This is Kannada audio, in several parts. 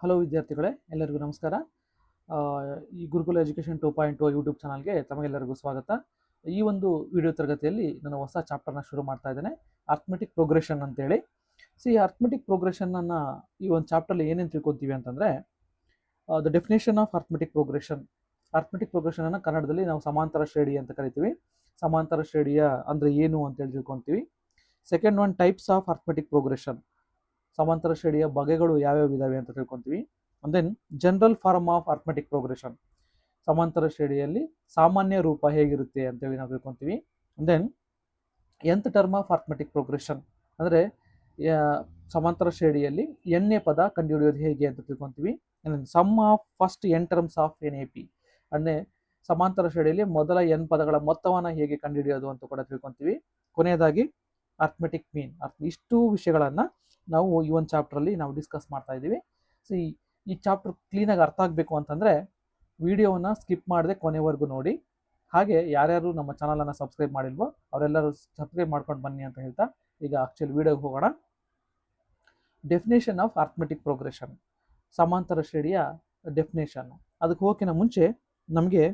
ಹಲೋ ವಿದ್ಯಾರ್ಥಿಗಳೇ, ಎಲ್ಲರಿಗೂ ನಮಸ್ಕಾರ. ಆ, ಈ ಗುರುಕುಲ ಎಜುಕೇಷನ್ 2.0 ಯೂಟ್ಯೂಬ್ ಚಾನಲ್ಗೆ ತಮಗೆಲ್ಲರಿಗೂ ಸ್ವಾಗತ. ಈ ಒಂದು ವಿಡಿಯೋ ತರಗತಿಯಲ್ಲಿ ನಾನು ಹೊಸ ಚಾಪ್ಟರ್ನ ಶುರು ಮಾಡ್ತಾ ಇದ್ದೇನೆ, ಅರ್ಥಮೆಟಿಕ್ ಪ್ರೋಗ್ರೆಷನ್ ಅಂತೇಳಿ. ಅರ್ಥಮೆಟಿಕ್ ಪ್ರೋಗ್ರೆಷನನ್ನು ಈ ಒಂದು ಚಾಪ್ಟರ್ಲಿ ಏನೇನು ತಿಳ್ಕೊತೀವಿ ಅಂತಂದರೆ, the definition of arithmetic progression. Arithmetic ಪ್ರೋಗ್ರೆಷನನ್ನು ಕನ್ನಡದಲ್ಲಿ ನಾವು ಸಮಾಂತರ ಶ್ರೇಣಿ ಅಂತ ಕರಿತೀವಿ. ಸಮಾಂತರ ಶ್ರೇಣಿಯ ಅಂದರೆ ಏನು ಅಂತೇಳಿ ತಿಳ್ಕೊತೀವಿ. Second one, types of arithmetic progression. ಸಮಾಂತರ ಶ್ರೇಣಿಯ ಬಗೆಗಳು ಯಾವ್ಯಾವ ಇದಾವೆ ಅಂತ ತಿಳ್ಕೊತೀವಿ. And then general form of arithmetic progression. ಸಮಾಂತರ ಶ್ರೇಣಿಯಲ್ಲಿ ಸಾಮಾನ್ಯ ರೂಪ ಹೇಗಿರುತ್ತೆ ಅಂತೇಳಿ ನಾವು ತಿಳ್ಕೊತೀವಿ. And then nth term of arithmetic progression ಅಂದರೆ ಸಮಾಂತರ ಶ್ರೇಣಿಯಲ್ಲಿ ಎನ್ನೇ ಪದ ಕಂಡುಹಿಡಿಯೋದು ಹೇಗೆ ಅಂತ ತಿಳ್ಕೊತೀವಿ. Sum of first n terms of an A P ಅಂದರೆ ಸಮಾಂತರ ಶ್ರೇಣಿಯಲ್ಲಿ ಮೊದಲ ಎನ್ ಪದಗಳ ಮೊತ್ತವನ್ನು ಹೇಗೆ ಕಂಡುಹಿಡಿಯೋದು ಅಂತ ಕೂಡ ತಿಳ್ಕೊತೀವಿ. ಕೊನೆಯದಾಗಿ ಅರ್ಥಮೆಟಿಕ್ ಮೀನ್. ಇಷ್ಟು ವಿಷಯಗಳನ್ನು ನಾವು ಈ ಒಂದು ಚಾಪ್ಟ್ರಲ್ಲಿ ನಾವು ಡಿಸ್ಕಸ್ ಮಾಡ್ತಾ ಇದ್ದೀವಿ. ಈ ಚಾಪ್ಟರ್ ಕ್ಲೀನಾಗಿ ಅರ್ಥ ಆಗಬೇಕು ಅಂತಂದರೆ ವಿಡಿಯೋವನ್ನು ಸ್ಕಿಪ್ ಮಾಡದೆ ಕೊನೆವರೆಗೂ ನೋಡಿ. ಹಾಗೆ ಯಾರ್ಯಾರು ನಮ್ಮ ಚಾನಲನ್ನು ಸಬ್ಸ್ಕ್ರೈಬ್ ಮಾಡಿಲ್ವೋ ಅವರೆಲ್ಲರೂ ಸಬ್ಸ್ಕ್ರೈಬ್ ಮಾಡ್ಕೊಂಡು ಬನ್ನಿ ಅಂತ ಹೇಳ್ತಾ ಈಗ ಆಕ್ಚುಲಿ ವಿಡಿಯೋಗೆ ಹೋಗೋಣ. ಡೆಫಿನೇಷನ್ ಆಫ್ ಅರ್ಥಮೆಟಿಕ್ ಪ್ರೋಗ್ರೆಷನ್, ಸಮಾಂತರ ಶ್ರೇಣಿಯ ಡೆಫಿನೇಷನ್. ಅದಕ್ಕೆ ಹೋಗೋಕ್ಕಿಂತ ಮುಂಚೆ ನಮಗೆ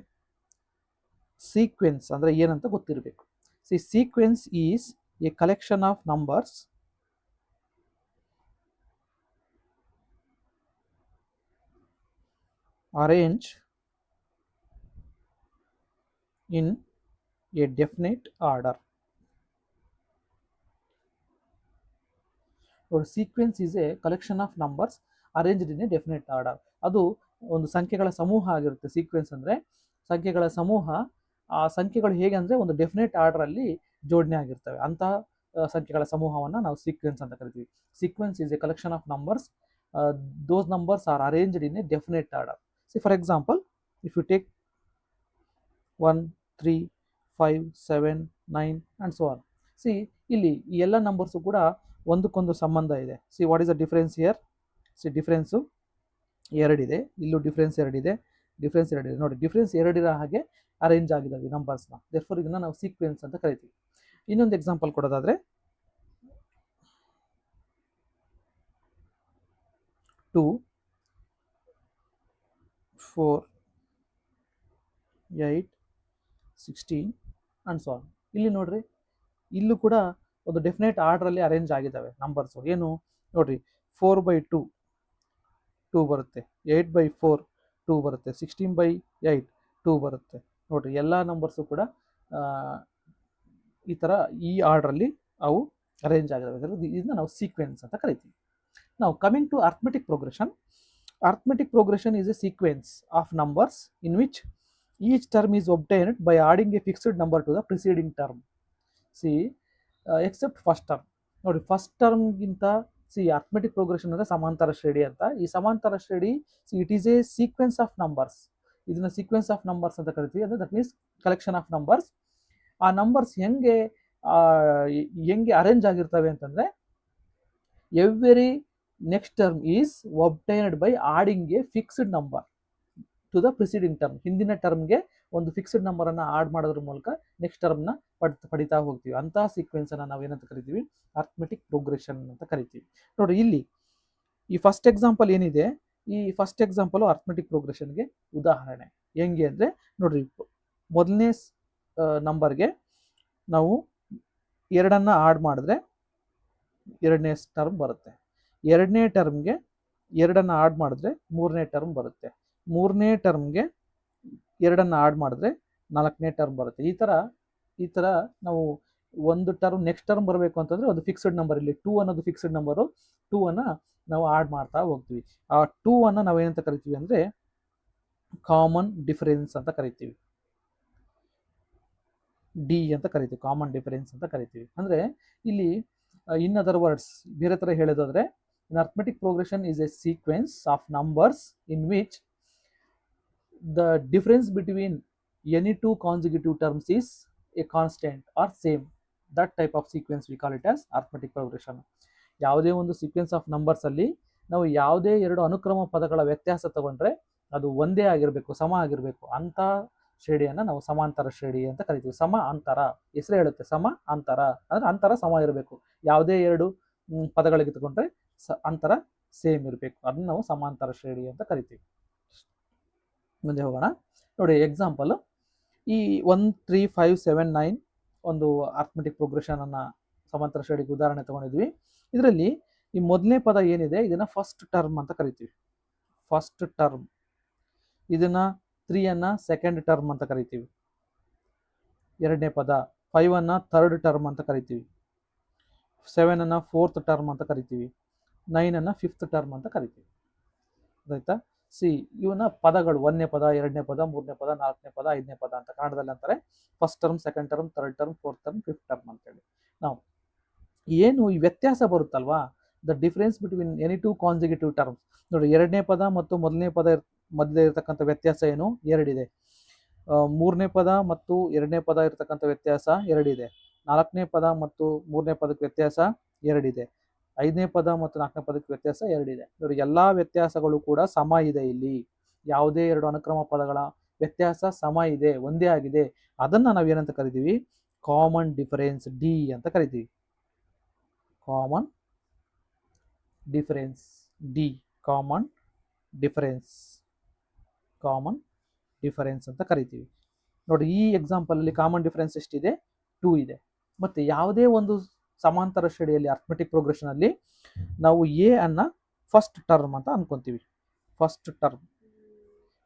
ಸೀಕ್ವೆನ್ಸ್ ಅಂದರೆ ಏನಂತ ಗೊತ್ತಿರಬೇಕು. Sequence is A collection of numbers arrange in a definite order. Or sequence is a collection of numbers arranged in a definite order. ಅದು ಒಂದು ಸಂಖ್ಯೆಗಳ ಸಮೂಹ ಆಗಿರುತ್ತೆ. ಸೀಕ್ವೆನ್ಸ್ ಅಂದರೆ ಸಂಖ್ಯೆಗಳ ಸಮೂಹ. ಆ ಸಂಖ್ಯೆಗಳು ಹೇಗೆ ಅಂದರೆ ಒಂದು ಡೆಫಿನೆಟ್ ಆರ್ಡರಲ್ಲಿ ಜೋಡಣೆ ಆಗಿರ್ತವೆ. ಅಂತಹ ಸಂಖ್ಯೆಗಳ ಸಮೂಹವನ್ನು ನಾವು ಸೀಕ್ವೆನ್ಸ್ ಅಂತ ಕರಿತೀವಿ. Sequence is A collection of numbers. Those numbers are arranged in a definite order. For example, if you take 1, 3, 5, 7, 9 and so on. ಇಲ್ಲಿ ಈ ಎಲ್ಲ ನಂಬರ್ಸು ಕೂಡ ಒಂದಕ್ಕೊಂದು ಸಂಬಂಧ ಇದೆ. What is the difference here? Difference ಎರಡಿದೆ, ಇಲ್ಲೂ ಡಿಫರೆನ್ಸ್ ಎರಡಿದೆ, ನೋಡಿ ಡಿಫರೆನ್ಸ್ ಎರಡಿರೋ ಹಾಗೆ ಅರೇಂಜ್ ಆಗಿದ್ದಾವೆ ನಂಬರ್ಸ್ನ. ದೇರ್ಫೋರ್ ಇದನ್ನ ನಾವು ಸೀಕ್ವೆನ್ಸ್ ಅಂತ ಕರಿತೀವಿ. ಇನ್ನೊಂದು ಎಕ್ಸಾಂಪಲ್ ಕೊಡೋದಾದ್ರೆ 2, 4, 8, 16 and so on. ಇಲ್ಲಿ ನೋಡ್ರಿ, ಇಲ್ಲೂ ಕೂಡ ಒಂದು ಡೆಫಿನೆಟ್ ಆರ್ಡ್ರಲ್ಲಿ ಅರೇಂಜ್ ಆಗಿದ್ದಾವೆ ನಂಬರ್ಸು. ಏನು ನೋಡ್ರಿ, 4/2 2 ಬರುತ್ತೆ, 8/4 2 ಬರುತ್ತೆ, 16/8 2 ಬರುತ್ತೆ. ನೋಡ್ರಿ ಎಲ್ಲ ನಂಬರ್ಸು ಕೂಡ ಈ ಥರ ಈ ಆರ್ಡ್ರಲ್ಲಿ ಅವು ಅರೇಂಜ್ ಆಗಿದ್ದಾವೆ. ಇದನ್ನ ನಾವು ಸೀಕ್ವೆನ್ಸ್ ಅಂತ ಕರಿತೀವಿ. ನಾವು coming to arithmetic progression. Arithmetic progression is a sequence of numbers in which each term is obtained by adding a fixed number to the preceding term. Except first term. ನೋಡಿ, ಫಸ್ಟ್ ಟರ್ಮ್ಗಿಂತ ಅರ್ಥಮೆಟಿಕ್ ಪ್ರೋಗ್ರೆಷನ್ ಅಂದರೆ ಸಮಾಂತರ ಶ್ರೇಣಿ ಅಂತ. ಈ ಸಮಾಂತರ ಶ್ರೇಣಿ it is A sequence of numbers. ಇದನ್ನ ಸೀಕ್ವೆನ್ಸ್ ಆಫ್ ನಂಬರ್ಸ್ ಅಂತ ಕರಿತೀವಿ. ಅಂದರೆ that means collection of numbers. ಆ ನಂಬರ್ಸ್ ಹೆಂಗೆ ಅರೇಂಜ್ ಆಗಿರ್ತವೆ ಅಂತಂದರೆ, every next term is obtained by adding a fixed number to the preceding term. ಹಿಂದಿನ ಟರ್ಮ್ಗೆ ಒಂದು ಫಿಕ್ಸ್ಡ್ ನಂಬರ್ ಅನ್ನ ಆಡ್ ಮಾಡೋದ್ರ ಮೂಲಕ ನೆಕ್ಸ್ಟ್ ಟರ್ಮ್ನ ಪಡಿತಾ ಹೋಗ್ತೀವಿ. ಅಂತಹ ಸೀಕ್ವೆನ್ಸ್ ಅನ್ನ ನಾವು ಏನಂತ ಕರಿತೀವಿ? ಅರ್ಥಮೆಟಿಕ್ ಪ್ರೋಗ್ರೆಷನ್ ಅಂತ ಕರಿತೀವಿ. ನೋಡ್ರಿ, ಇಲ್ಲಿ ಈ ಫಸ್ಟ್ ಎಕ್ಸಾಂಪಲ್ ಏನಿದೆ, ಈ ಫಸ್ಟ್ ಎಕ್ಸಾಂಪಲ್ ಅರ್ಥಮೆಟಿಕ್ ಪ್ರೋಗ್ರೆಷನ್ಗೆ ಉದಾಹರಣೆ. ಹೆಂಗೆ ಅಂದರೆ ನೋಡ್ರಿ, ಮೊದಲನೇ ನಂಬರ್ಗೆ ನಾವು 2 ಆಡ್ ಮಾಡಿದ್ರೆ ಎರಡನೇ ಟರ್ಮ್ ಬರುತ್ತೆ. ಎರಡನೇ ಟರ್ಮ್ಗೆ 2 ಆಡ್ ಮಾಡಿದ್ರೆ ಮೂರನೇ ಟರ್ಮ್ ಬರುತ್ತೆ. ಮೂರನೇ ಟರ್ಮ್ಗೆ 2 ಆಡ್ ಮಾಡಿದ್ರೆ 4ನೇ ಟರ್ಮ್ ಬರುತ್ತೆ. ಈ ಥರ ನಾವು ಒಂದು ಟರ್ಮ್ ನೆಕ್ಸ್ಟ್ ಟರ್ಮ್ ಬರಬೇಕು ಅಂತಂದರೆ ಒಂದು ಫಿಕ್ಸ್ಡ್ ನಂಬರ್, ಇಲ್ಲಿ 2 ಅನ್ನೋದು ಫಿಕ್ಸ್ಡ್ ನಂಬರು, 2 ನಾವು ಆಡ್ ಮಾಡ್ತಾ ಹೋಗ್ತೀವಿ. ಆ 2 ನಾವು ಏನಂತ ಕರಿತೀವಿ ಅಂದರೆ ಕಾಮನ್ ಡಿಫರೆನ್ಸ್ ಅಂತ ಕರಿತೀವಿ. ಡಿ ಅಂತ ಕರಿತೀವಿ, ಕಾಮನ್ ಡಿಫರೆನ್ಸ್ ಅಂತ ಕರಿತೀವಿ. ಅಂದರೆ ಇಲ್ಲಿ ಇನ್ ಅದರ್ ವರ್ಡ್ಸ್, ಬೇರೆ ಥರ ಹೇಳೋದಾದ್ರೆ, an arithmetic progression is a sequence of numbers in which the difference between any two consecutive terms is a constant or same. That type of sequence we call it as arithmetic progression. ಯಾವುದೇ ಒಂದು ಸೀಕ್ವೆನ್ಸ್ ಆಫ್ ನಂಬರ್ಸ್ ಅಲ್ಲಿ ನಾವು ಯಾವುದೇ ಎರಡು ಅನುಕ್ರಮ ಪದಗಳ ವ್ಯತ್ಯಾಸ ತಗೊಂಡ್ರೆ ಅದು ಒಂದೇ ಆಗಿರಬೇಕು, ಸಮ ಆಗಿರಬೇಕು. ಅಂತ ಶ್ರೇಣಿಯನ್ನು ನಾವು ಸಮಾಂತರ ಶ್ರೇಣಿ ಅಂತ ಕರಿತೀವಿ. ಸಮ ಅಂತರ, ಹೆಸರು ಹೇಳುತ್ತೆ, ಸಮ ಅಂತರ ಅಂದ್ರೆ ಅಂತರ ಸಮ ಇರಬೇಕು. ಯಾವುದೇ ಎರಡು ಪದಗಳಿಗೆ ತಗೊಂಡ್ರೆ ಅಂತರ ಸೇಮ್ ಇರಬೇಕು, ಅದನ್ನ ನಾವು ಸಮಾಂತರ ಶ್ರೇಣಿ ಅಂತ ಕರಿತೀವಿ. ಮುಂದೆ ಹೋಗೋಣ. ನೋಡಿ ಎಕ್ಸಾಂಪಲ್, ಈ 1 3 5 7 9 ಒಂದು ಅರ್ಥಮೆಟಿಕ್ ಪ್ರೋಗ್ರೆಷನ್ ಅನ್ನ ಸಮಾಂತರ ಶ್ರೇಣಿಗೆ ಉದಾಹರಣೆ ತಗೊಂಡಿದ್ವಿ. ಇದರಲ್ಲಿ ಈ ಮೊದಲನೇ ಪದ ಏನಿದೆ ಇದನ್ನ ಫಸ್ಟ್ ಟರ್ಮ್ ಅಂತ ಕರಿತೀವಿ, ಫಸ್ಟ್ ಟರ್ಮ್. ಇದನ್ನ 3 ಅನ್ನ ಸೆಕೆಂಡ್ ಟರ್ಮ್ ಅಂತ ಕರಿತೀವಿ, ಎರಡನೇ ಪದ. 5 ಅನ್ನ ಥರ್ಡ್ ಟರ್ಮ್ ಅಂತ ಕರಿತೀವಿ, 7 ಅನ್ನ ಫೋರ್ತ್ ಟರ್ಮ್ ಅಂತ ಕರಿತೀವಿ, 9 ಅನ್ನ ಫಿಫ್ತ್ ಟರ್ಮ್ ಅಂತ ಕರಿತೀವಿ. ಆಯ್ತಾ? ಸಿ, ಇವನ್ನ ಪದಗಳು 1ನೇ ಪದ, 2ನೇ ಪದ, 3ನೇ ಪದ, 4ನೇ ಪದ, 5ನೇ ಪದ ಅಂತ ಕನ್ನಡದಲ್ಲಿ ಅಂತಾರೆ. First term, second term, third term, fourth term, fifth term ಅಂತೇಳಿ. ನಾವು ಏನು ಈ ವ್ಯತ್ಯಾಸ ಬರುತ್ತಲ್ವಾ, the difference between any two consecutive terms. ನೋಡಿ, ಎರಡನೇ ಪದ ಮತ್ತು ಮೊದಲನೇ ಪದ ಮಧ್ಯೆ ಇರತಕ್ಕಂಥ ವ್ಯತ್ಯಾಸ ಏನು? 2 ಇದೆ. ಮೂರನೇ ಪದ ಮತ್ತು ಎರಡನೇ ಪದ ಇರತಕ್ಕಂಥ ವ್ಯತ್ಯಾಸ 2 ಇದೆ. 4ನೇ ಪದ ಮತ್ತು 3ನೇ ಪದಕ್ಕೆ ವ್ಯತ್ಯಾಸ 2 ಇದೆ. 5ನೇ ಪದ ಮತ್ತು 4ನೇ ಪದಕ್ಕೆ ವ್ಯತ್ಯಾಸ 2 ಇದೆ. ನೋಡಿ, ಎಲ್ಲಾ ವ್ಯತ್ಯಾಸಗಳು ಕೂಡ ಸಮ ಇದೆ. ಇಲ್ಲಿ ಯಾವುದೇ 2 ಅನುಕ್ರಮ ಪದಗಳ ವ್ಯತ್ಯಾಸ ಸಮ ಇದೆ, ಒಂದೇ ಆಗಿದೆ. ಅದನ್ನ ನಾವು ಏನಂತ ಕರಿತೀವಿ? ಕಾಮನ್ ಡಿಫರೆನ್ಸ್, ಡಿ ಅಂತ ಕರಿತೀವಿ. Common difference, D, common difference, common difference ಅಂತ ಕರಿತೀವಿ. ನೋಡಿ, ಈ ಎಕ್ಸಾಂಪಲ್ ಅಲ್ಲಿ ಕಾಮನ್ ಡಿಫರೆನ್ಸ್ ಎಷ್ಟಿದೆ? 2 ಇದೆ. ಮತ್ತೆ ಯಾವುದೇ ಒಂದು ಸಮಾಂತರ ಶ್ರೇಣಿಯಲ್ಲಿ ಅರ್ಥಮೆಟಿಕ್ ಪ್ರೋಗ್ರೆಷನ್ ಅಲ್ಲಿ ನಾವು ಎ ಅನ್ನ ಫಸ್ಟ್ ಟರ್ಮ್ ಅಂತ ಅನ್ಕೊಂತೀವಿ. First term,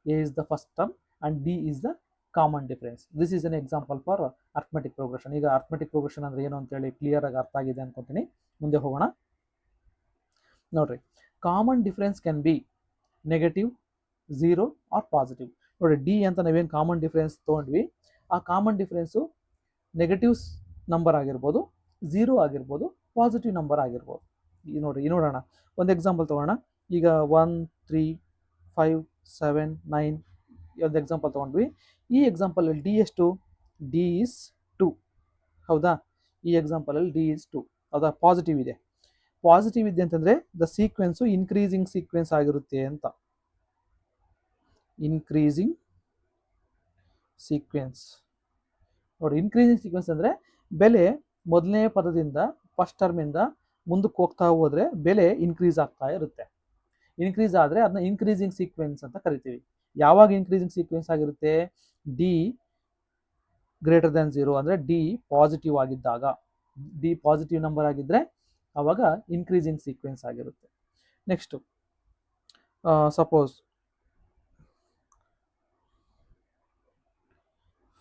a is the first term and d is the common difference. This is an example for arithmetic progression. ಈಗ ಅರ್ಥಮೆಟಿಕ್ ಪ್ರೋಗ್ರೆಷನ್ ಅಂದ್ರೆ ಏನು ಅಂತೇಳಿ ಕ್ಲಿಯರ್ ಆಗಿ ಅರ್ಥ ಆಗಿದೆ ಅನ್ಕೊಂತೀನಿ. ಮುಂದೆ ಹೋಗೋಣ. ನೋಡ್ರಿ, common difference can be negative, 0 or positive. ನೋಡಿ, ಡಿ ಅಂತ ನಾವೇನು ಕಾಮನ್ ಡಿಫರೆನ್ಸ್ ತೊಗೊಂಡ್ವಿ, ಆ ಕಾಮನ್ ಡಿಫರೆನ್ಸು ನೆಗೆಟಿವ್ಸ್ ನಂಬರ್ ಆಗಿರ್ಬೋದು, 0 ಆಗಿರ್ಬೋದು, ಪಾಸಿಟಿವ್ ನಂಬರ್ ಆಗಿರ್ಬೋದು. ಈ ನೋಡೋಣ, ಒಂದು ಎಕ್ಸಾಂಪಲ್ ತೊಗೋಣ. ಈಗ 1 3 5 7 9 ಒಂದು ಎಕ್ಸಾಂಪಲ್ ತೊಗೊಂಡ್ವಿ. ಈ ಎಕ್ಸಾಂಪಲಲ್ಲಿ ಡಿ ಎಷ್ಟು? D is 2. ಹೌದಾ? ಈ ಎಕ್ಸಾಂಪಲಲ್ಲಿ ಡಿ ಇಸ್ 2. ಹೌದಾ? ಪಾಸಿಟಿವ್ ಇದೆ. ಪಾಸಿಟಿವ್ ಇದೆ ಅಂತಂದ್ರೆ ದ ಸೀಕ್ವೆನ್ಸು ಇನ್ಕ್ರೀಸಿಂಗ್ ಸೀಕ್ವೆನ್ಸ್ ಆಗಿರುತ್ತೆ ಅಂತ. Increasing sequence. ನೋಡಿ, ಇನ್ಕ್ರೀಸಿಂಗ್ ಸೀಕ್ವೆನ್ಸ್ ಅಂದ್ರೆ ಬೆಲೆ ಮೊದಲನೇ ಪದದಿಂದ ಫಸ್ಟ್ ಟರ್ಮಿಂದ ಮುಂದಕ್ಕೆ ಹೋಗ್ತಾ ಹೋದ್ರೆ ಬೆಲೆ ಇನ್ಕ್ರೀಸ್ ಆಗ್ತಾ ಇರುತ್ತೆ. ಇನ್ಕ್ರೀಸ್ ಆದರೆ ಅದನ್ನ ಇನ್ಕ್ರೀಸಿಂಗ್ ಸೀಕ್ವೆನ್ಸ್ ಅಂತ ಕರಿತೀವಿ. ಯಾವಾಗ ಇನ್ಕ್ರೀಸಿಂಗ್ ಸೀಕ್ವೆನ್ಸ್ ಆಗಿರುತ್ತೆ? ಡಿ ಗ್ರೇಟರ್ ದನ್ 0 ಅಂದ್ರೆ ಡಿ ಪಾಸಿಟಿವ್ ಆಗಿದ್ದಾಗ, ಡಿ ಪಾಸಿಟಿವ್ ನಂಬರ್ ಆಗಿದ್ರೆ ಅವಾಗ ಇನ್ಕ್ರೀಸಿಂಗ್ ಸೀಕ್ವೆನ್ಸ್ ಆಗಿರುತ್ತೆ. Next, suppose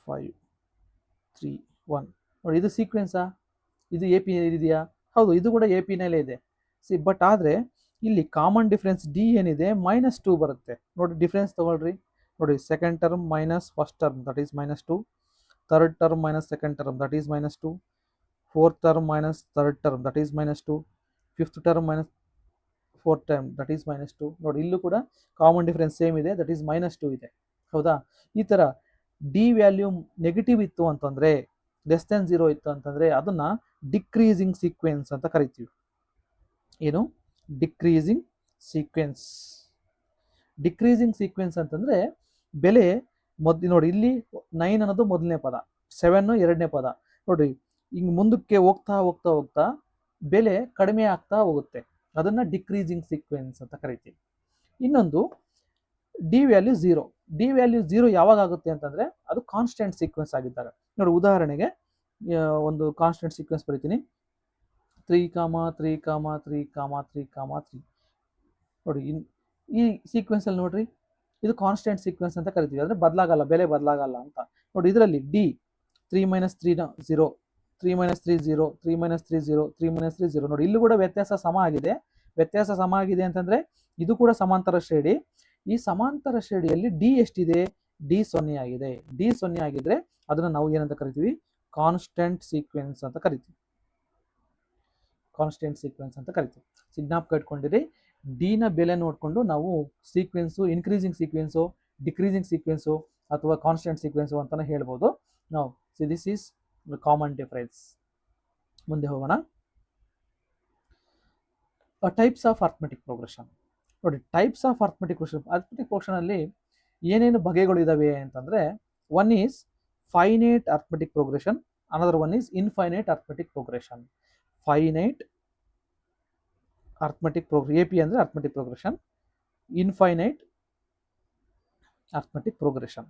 5 3 1. ನೋಡಿ, ಇದು ಸೀಕ್ವೆನ್ಸಾ? ಇದು ಎ ಪಿ ಇದೆಯಾ? ಹೌದು, ಇದು ಕೂಡ ಎ ಪಿನಲ್ಲೇ ಇದೆ. ಬಟ್ ಆದರೆ ಇಲ್ಲಿ ಕಾಮನ್ ಡಿಫರೆನ್ಸ್ ಡಿ ಏನಿದೆ -2 ಬರುತ್ತೆ. ನೋಡಿ, ಡಿಫರೆನ್ಸ್ ತಗೊಳ್ರಿ. ನೋಡಿ, second term minus first term, that is -2. Third term minus second term, that is -2. Fourth term minus third term, that is -2. Fifth term minus fourth term, that is -2. ನೋಡಿ, ಇಲ್ಲೂ ಕೂಡ ಕಾಮನ್ ಡಿಫರೆನ್ಸ್ ಸೇಮ್ ಇದೆ, ದಟ್ ಈಸ್ -2 ಇದೆ. ಹೌದಾ? ಈ ಥರ ಡಿ ವ್ಯಾಲ್ಯೂ ನೆಗೆಟಿವ್ ಇತ್ತು ಅಂತಂದ್ರೆ, ಲೆಸ್ ದೆನ್ 0 ಇತ್ತು ಅಂತಂದ್ರೆ ಅದನ್ನ ಡಿಕ್ರೀಸಿಂಗ್ ಸೀಕ್ವೆನ್ಸ್ ಅಂತ ಕರಿತೀವಿ. ಏನು? Decreasing sequence. ಡಿಕ್ರೀಸಿಂಗ್ ಸೀಕ್ವೆನ್ಸ್ ಅಂತಂದ್ರೆ ಬೆಲೆ ನೋಡಿ, ಇಲ್ಲಿ 9 ಅನ್ನೋದು ಮೊದಲನೇ ಪದ, 7 ಎರಡನೇ ಪದ. ನೋಡಿ, ಹಿಂಗ್ ಮುಂದಕ್ಕೆ ಹೋಗ್ತಾ ಹೋಗ್ತಾ ಹೋಗ್ತಾ ಬೆಲೆ ಕಡಿಮೆ ಆಗ್ತಾ ಹೋಗುತ್ತೆ. ಅದನ್ನ ಡಿಕ್ರೀಸಿಂಗ್ ಸೀಕ್ವೆನ್ಸ್ ಅಂತ ಕರಿತೀವಿ. ಇನ್ನೊಂದು ಡಿ ವ್ಯಾಲ್ಯೂ 0. ಡಿ ವ್ಯಾಲ್ಯೂ 0 ಯಾವಾಗ ಆಗುತ್ತೆ ಅಂತಂದ್ರೆ ಅದು ಕಾನ್ಸ್ಟೆಂಟ್ ಸೀಕ್ವೆನ್ಸ್ ಆಗಿದ್ದಾಗ. ನೋಡಿ, ಉದಾಹರಣೆಗೆ ಒಂದು ಕಾನ್ಸ್ಟೆಂಟ್ ಸೀಕ್ವೆನ್ಸ್ ಬರೀತೀನಿ. 3, 3, 3, 3, 3. ನೋಡಿ, ಈ ಸೀಕ್ವೆನ್ಸ್ ಅಲ್ಲಿ ನೋಡ್ರಿ, ಇದು ಕಾನ್ಸ್ಟೆಂಟ್ ಸೀಕ್ವೆನ್ಸ್ ಅಂತ ಕರಿತೀವಿ. ಅಂದ್ರೆ ಬದಲಾಗಲ್ಲ, ಬೆಲೆ ಬದಲಾಗಲ್ಲ ಅಂತ. ನೋಡಿ, ಇದರಲ್ಲಿ ಡಿ 3 - 3 0, 3 - 3 0, 3 - 3 0, 3 - 3 0. ನೋಡಿ, ಇಲ್ಲೂ ಕೂಡ ವ್ಯತ್ಯಾಸ ಸಮ ಆಗಿದೆ. ವ್ಯತ್ಯಾಸ ಸಮ ಆಗಿದೆ ಅಂತಂದ್ರೆ ಇದು ಕೂಡ ಸಮಾಂತರ ಶ್ರೇಣಿ. ಈ ಸಮಾಂತರ ಶ್ರೇಣಿಯಲ್ಲಿ ಡಿ ಎಷ್ಟಿದೆ? ಡಿ 0 ಆಗಿದೆ. ಡಿ 0 ಆಗಿದ್ರೆ ಅದನ್ನ ನಾವು ಏನಂತ ಕರಿತೀವಿ? ಕಾನ್ಸ್ಟೆಂಟ್ ಸೀಕ್ವೆನ್ಸ್ ಅಂತ ಕರಿತೀವಿ. ಕಾನ್ಸ್ಟೆಂಟ್ ಸೀಕ್ವೆನ್ಸ್ ಅಂತ ಕರಿತೀವಿ. ಜ್ಞಾಪಕ ಇಟ್ಕೊಂಡಿರಿ, ಡಿ ನ ಬೆಲೆ ನೋಡಿಕೊಂಡು ನಾವು sequence increasing sequence, decreasing sequence ಅಥವಾ ಕಾನ್ಸ್ಟೆಂಟ್ ಸೀಕ್ವೆನ್ಸು ಅಂತಾನೆ ಹೇಳ್ಬೋದು ನಾವು. This is common difference. ಮುಂದೆ ಹೋಗೋಣ. Types of arithmetic progression. ನೋಡಿ, ಟೈಪ್ಸ್ ಆಫ್ ಅರ್ಥಮೆಟಿಕ್ ಪ್ರೋಗ್ರೆಷನ್ ಅಲ್ಲಿ ಏನೇನು ಬಗೆಗಳು ಇದಾವೆ ಅಂತಂದ್ರೆ, one is finite arithmetic progression, another one is infinite arithmetic progression. Finite arithmetic A P ಅಂದರೆ arithmetic progression, infinite arithmetic progression.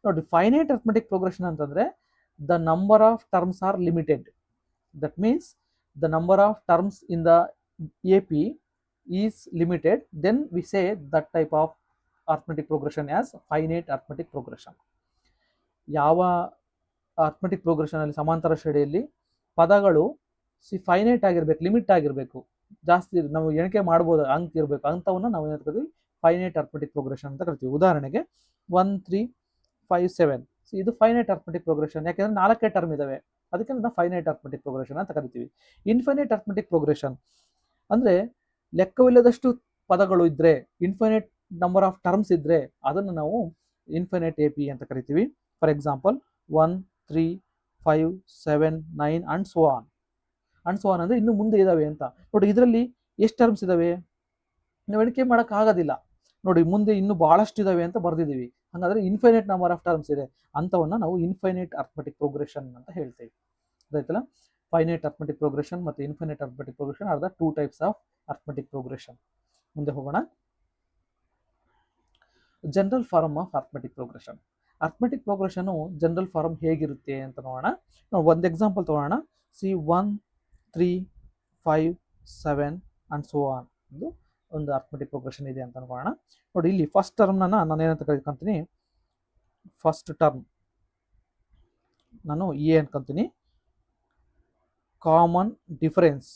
ನೋಡಿ, ಫೈನೈಟ್ ಅರ್ಥಮೆಟಿಕ್ ಪ್ರೋಗ್ರೆಷನ್ ಅಂತಂದರೆ the number of terms are limited. That means the number of terms in the A P is limited, then we say that type of arithmetic progression as finite arithmetic progression. ಯಾವ ಅರ್ಥಮೆಟಿಕ್ ಪ್ರೋಗ್ರೆಷನ್ ಅಲ್ಲಿ ಸಮಾಂತರ ಶ್ರೇಣಿಯಲ್ಲಿ ಪದಗಳು ಫೈನೈಟ್ ಆಗಿರ್ಬೇಕು, ಲಿಮಿಟ್ ಆಗಿರಬೇಕು, ಜಾಸ್ತಿ ನಾವು ಎಣಿಕೆ ಮಾಡ್ಬೋದು ಅಂಕ ಇರಬೇಕು, ಅಂಥವನ್ನ ನಾವು ಏನು ಕರಿತೀವಿ ಫೈನೈಟ್ ಅರ್ಥಮೆಟಿಕ್ ಪ್ರೋಗ್ರೆಷನ್ ಅಂತ ಕರಿತೀವಿ. ಉದಾಹರಣೆಗೆ 1 3 5 7 ಇದು ಫೈನೈಟ್ ಅರ್ಥಮೆಟಿಕ್ ಪ್ರೋಗ್ರೆಷನ್, ಯಾಕೆಂದ್ರೆ 4 ಟರ್ಮ್ ಇದಾವೆ, ಅದಕ್ಕೆ ನಾವು ಫೈನೈಟ್ ಅರ್ಥಮೆಟಿಕ್ ಪ್ರೋಗ್ರೆಷನ್ ಅಂತ ಕರಿತೀವಿ. ಇನ್ಫೈನೈಟ್ ಅರ್ಥಮೆಟಿಕ್ ಪ್ರೋಗ್ರೆಷನ್ ಅಂದ್ರೆ ಲೆಕ್ಕವಿಲ್ಲದಷ್ಟು ಪದಗಳು ಇದ್ರೆ, ಇನ್ಫೈನೈಟ್ ನಂಬರ್ ಆಫ್ ಟರ್ಮ್ಸ್ ಇದ್ರೆ ಅದನ್ನು ನಾವು ಇನ್ಫೈನೈಟ್ ಎ ಪಿ ಅಂತ ಕರಿತೀವಿ. For example 1 3 5 7 9 and so on. And so on ಅಂದ್ರೆ ಇನ್ನು ಮುಂದೆ ಇದಾವೆ ಅಂತ. ನೋಡಿ, ಇದರಲ್ಲಿ ಎಷ್ಟು ಟರ್ಮ್ಸ್ ಇದಾವೆ ನಾವು ಎಣಿಕೆ ಮಾಡಕ್ ಆಗೋದಿಲ್ಲ. ನೋಡಿ, ಮುಂದೆ ಇನ್ನು ಬಹಳಷ್ಟು ಇದಾವೆ ಅಂತ ಬರ್ದಿದೀವಿ, ಹಾಗಾದ್ರೆ ಇನ್ಫೈನೈಟ್ ನಂಬರ್ ಆಫ್ ಟರ್ಮ್ಸ್ ಇದೆ, ಅಂತವನ್ನ ನಾವು ಇನ್ಫೈನೈಟ್ ಅರ್ಥಮೆಟಿಕ್ ಪ್ರೋಗ್ರೆಷನ್ ಅಂತ ಹೇಳ್ತೇವೆ. ಆಯ್ತಲ್ಲ, ಫೈನೈಟ್ ಅರ್ಥಮೆಟಿಕ್ ಪ್ರೋಗ್ರೆಷನ್ ಮತ್ತು infinite arithmetic progression are the 2 types of arithmetic progression. ಮುಂದೆ ಹೋಗೋಣ. General form of arithmetic progression. Arithmetic progression general form ಹೇಗಿರುತ್ತೆ ಅಂತ ನೋಡೋಣ. ನಾವು ಒಂದು ಎಕ್ಸಾಂಪಲ್ ತಗೋಣ. ಸಿ 1 3 5 7 ಅಂಡ್ ಸೋ ಆನ್ ಒಂದು ಅರ್ಥಮೆಟಿಕ್ ಪ್ರೋಗ್ರೆಷನ್ ಇದೆ ಅಂತ ಅನ್ಕೊಳ್ಳೋಣ. ನೋಡಿ, ಇಲ್ಲಿ ಫಸ್ಟ್ ಟರ್ಮ್ ನಾನು ಏನಂತ ಕರಿತೀನಿ, ಫಸ್ಟ್ ಟರ್ಮ್ ನಾನು ಎ ಅನ್ಕೊಂತೀನಿ, ಕಾಮನ್ ಡಿಫರೆನ್ಸ್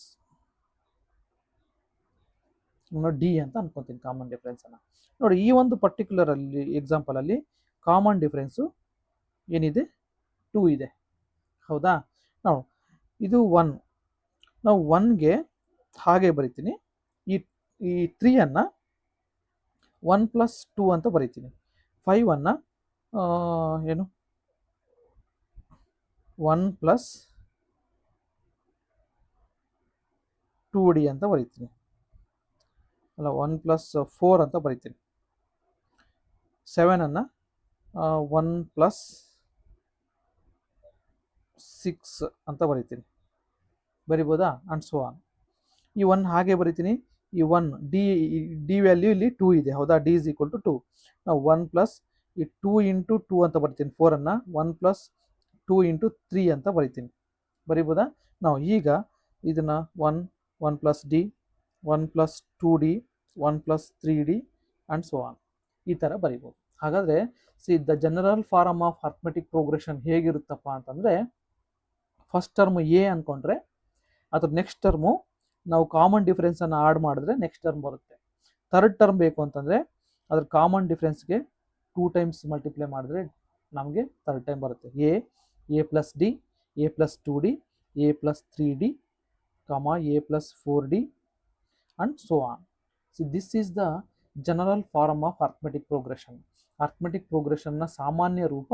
ಡಿ ಅಂತ ಅನ್ಕೊಂತೀನಿ, ಕಾಮನ್ ಡಿಫರೆನ್ಸ್ ಅನ್ನ. ನೋಡಿ, ಈ ಒಂದು ಪರ್ಟಿಕ್ಯುಲರ್ ಅಲ್ಲಿ ಎಕ್ಸಾಂಪಲ್ ಅಲ್ಲಿ ಕಾಮನ್ ಡಿಫರೆನ್ಸು ಏನಿದೆ 2 ಇದೆ, ಹೌದಾ. ನಾವು ಇದು 1, ನಾವು 1ಗೆ ಹಾಗೆ ಬರಿತೀನಿ, ಈ 3 1 + 2 ಅಂತ ಬರಿತೀನಿ, 5 ಏನು 1 + 2d ಅಂತ ಬರಿತೀನಿ, ಅಲ್ಲ 1 + 4 ಅಂತ ಬರಿತೀನಿ, 7 1 + 6 ಅಂತ ಬರಿತೀನಿ, ಬರಿಬೋದಾ. And so on. ಈ 1 ಹಾಗೆ ಬರಿತೀನಿ, ಈ 1 ಡಿ ವ್ಯಾಲ್ಯೂ ಇಲ್ಲಿ 2 ಇದೆ, ಹೌದಾ. D is equal to 2. ನಾವು 1 + ಈ 2 × 2 ಅಂತ ಬರ್ತೀನಿ, 4 1 + 2 × 3 ಅಂತ ಬರಿತೀನಿ, ಬರಿಬೋದಾ. ನಾವು ಈಗ ಇದನ್ನ 1 + d 1 + 2d 1 + 3d and so on ಈ ಥರ ಬರಿಬೋದು. ಹಾಗಾದರೆ the general form of arithmetic progression ಹೇಗಿರುತ್ತಪ್ಪ ಅಂತಂದರೆ, ಫಸ್ಟ್ ಟರ್ಮ್ ಎ ಅಂದ್ಕೊಂಡ್ರೆ ಅದ್ರ ನೆಕ್ಸ್ಟ್ ಟರ್ಮು ನಾವು ಕಾಮನ್ ಡಿಫರೆನ್ಸನ್ನು ಆಡ್ ಮಾಡಿದ್ರೆ ನೆಕ್ಸ್ಟ್ ಟರ್ಮ್ ಬರುತ್ತೆ. ಥರ್ಡ್ ಟರ್ಮ್ ಬೇಕು ಅಂತಂದರೆ ಅದ್ರ ಕಾಮನ್ ಡಿಫರೆನ್ಸ್ಗೆ 2 ಟೈಮ್ಸ್ ಮಲ್ಟಿಪ್ಲೈ ಮಾಡಿದ್ರೆ ನಮಗೆ ಥರ್ಡ್ ಟೈಮ್ ಬರುತ್ತೆ. A + D A + 2d A + 3d A + 4d and so on. So this is the general form of arithmetic progression. Arithmetic progression ನ ಸಾಮಾನ್ಯ ರೂಪ